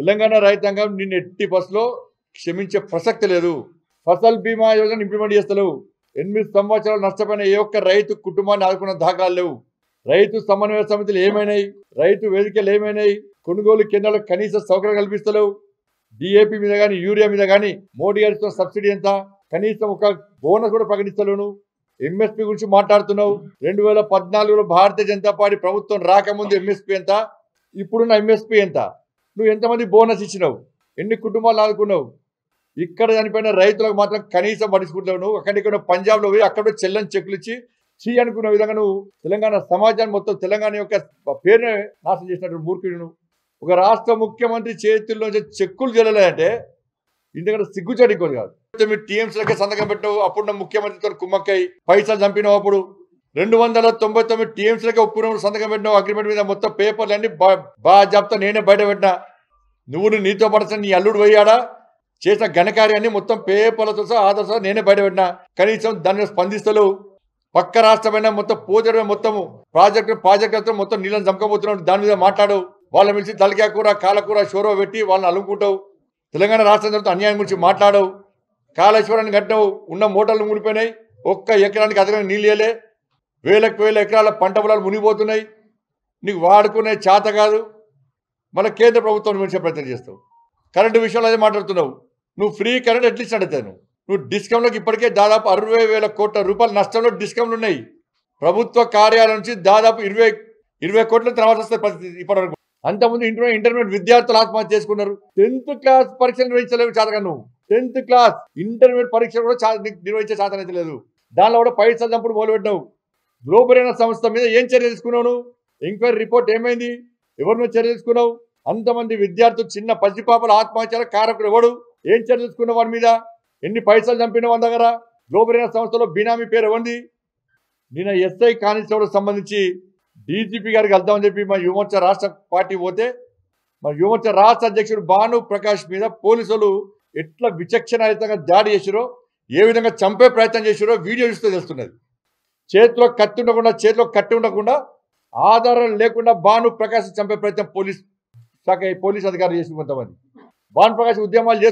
తెలంగాణ రైతాంగం నిన్ను ఎట్టి బస్సులో క్షమించే ప్రసక్తి లేదు. ఫసల్ బీమా యోజన ఇంప్లిమెంట్ చేస్తలేవు. 8 సంవత్సరాలు నష్టపోయిన ఏ ఒక్క రైతు కుటుంబాన్ని ఆదుకున్న దాఖలాలు లేవు. రైతు సమన్వయ సమితులు ఏమైనాయి? రైతు వేదికలు ఏమైనాయి? కొనుగోలు కేంద్రాలకు కనీస సౌకర్యం కల్పిస్తలేవు. డిఏపి మీద కానీ యూరియా మీద కానీ మోడీ గారితో సబ్సిడీ ఎంత? కనీసం ఒక బోనస్ కూడా ప్రకటిస్తలేవు. ఎంఎస్పీ గురించి మాట్లాడుతున్నావు. 2014లో భారతీయ జనతా పార్టీ ప్రభుత్వం రాకముందు ఎంఎస్పీ ఎంత? ఇప్పుడున్న ఎంఎస్పీ ఎంత? నువ్వు ఎంతమంది బోనస్ ఇచ్చినావు? ఎన్ని కుటుంబాలు ఆదుకున్నావు? ఇక్కడ చనిపోయిన రైతులకు మాత్రం కనీసం పట్టించుకుంటావు. నువ్వు అక్కడిక్కడ పంజాబ్లో పోయి అక్కడ చెల్లని చెక్కులు ఇచ్చి చీ అనుకున్న విధంగా నువ్వు తెలంగాణ సమాజాన్ని మొత్తం తెలంగాణ యొక్క పేరునే నాశనం చేసినటువంటి మూర్ఖుడు నువ్వు. ఒక రాష్ట్ర ముఖ్యమంత్రి చేతుల్లో చెక్కులు చెల్లలేదంటే ఇంతకంటే సిగ్గుచాటు ఇంకోటి కాదు. మీరు టీఎంసీలకే సంతకం పెట్టావు. అప్పుడున్న ముఖ్యమంత్రితో కుమ్మక్కై పైసలు చంపినావు. అప్పుడు 299 టీఎంసీలకే ఒప్పుకున్నప్పుడు సంతకం పెట్టినావు. అగ్రిమెంట్ మీద మొత్తం పేపర్లు అన్ని బాజాబ్తా నేనే బయట పెట్టినా. నువ్వు నీతో పడసిన నీ అల్లుడు పోయాడా చేసిన ఘనకార్యాన్ని మొత్తం పేపర్లతో సహా ఆధార్ నేనే బయట పెట్టినా. కనీసం దాన్ని స్పందిస్తలేవు. పక్క రాష్ట్రమైన మొత్తం పోజడమే మొత్తము ప్రాజెక్టు మొత్తం నీళ్ళని చంపబోతున్నావు. దాని మీద మాట్లాడవు. వాళ్ళ మిలిచి తలకాయ కూర కాలకూర షోరో పెట్టి వాళ్ళని అలుముకుంటావు. తెలంగాణ రాష్ట్రం తర్వాత అన్యాయం గురించి మాట్లాడవు. కాళేశ్వరాన్ని కట్టినావు. ఉన్న మోటార్లు మునిపోయినాయి. ఒక్క ఎకరానికి అదనంగా నీళ్ళు ఇయ్యలే. వేల ఎకరాల పంట పొలాలు మునిగిపోతున్నాయి. నీకు వాడుకునే చేత కాదు. మన కేంద్ర ప్రభుత్వం గురించే ప్రయత్నం చేస్తావు. కరెంటు విషయంలో అదే మాట్లాడుతున్నావు. నువ్వు ఫ్రీ కరెంట్ ఎట్లీస్ట్ అడుగుతాను. నువ్వు డిస్కౌంట్లోకి ఇప్పటికే దాదాపు 60,000 కోట్ల రూపాయల నష్టంలో డిస్కౌంట్లు ఉన్నాయి. ప్రభుత్వ కార్యాలయం నుంచి దాదాపు 20 కోట్ల తర్వాత వస్తే పరిస్థితి ఇప్పటివరకు. అంతకుముందు ఇంటర్మీడియట్ విద్యార్థులు ఆత్మహత్య చేసుకున్నారు. 10th క్లాస్ పరీక్షలు నిర్వహించలేవు చేతగా నువ్వు. 10th క్లాస్ ఇంటర్మీడియట్ పరీక్షలు కూడా నిర్వహించే చేతన అయితే లేదు. దానిలో కూడా పైసలు చంపుడు మొదలుపెట్టినావు. గ్లోబల్ సంస్థ మీద ఏం చర్య తీసుకున్నావు నువ్వు? ఎంక్వైరీ రిపోర్ట్ ఏమైంది? ఎవరి మీద చర్య తీసుకున్నావు? అంతమంది విద్యార్థులు చిన్న పసిపాపల ఆత్మహత్యల కారకుడు ఎవడు? ఏం చర్య తీసుకున్నావు వారి మీద? ఎన్ని పైసలు చంపినావు వాళ్ళ దగ్గర? గ్లోబల్ సంస్థలో బినామీ పేరు ఎవరిది? నిన్న ఎస్ఐ కానిస్టేబుల్ సంబంధించి డీజీపీ గారికి వెళ్దామని చెప్పి మా యువమోర్చా రాష్ట్ర పార్టీ పోతే మా యువమోర్చా రాష్ట్ర అధ్యక్షుడు భాను ప్రకాష్ మీద పోలీసులు ఎట్లా విచక్షణాయుతంగా దాడి చేసిరో, ఏ విధంగా చంపే ప్రయత్నం చేసిరో వీడియో చూస్తే తెలుస్తున్నది. చేతిలో కత్తి ఉండకుండా ఆధారం లేకుండా భాను ప్రకాష్ చంపే ప్రయత్నం పోలీస్ అధికారులు చేసిన కొంతమంది. భాను ప్రకాష్ ఉద్యమాలు చేస్తూ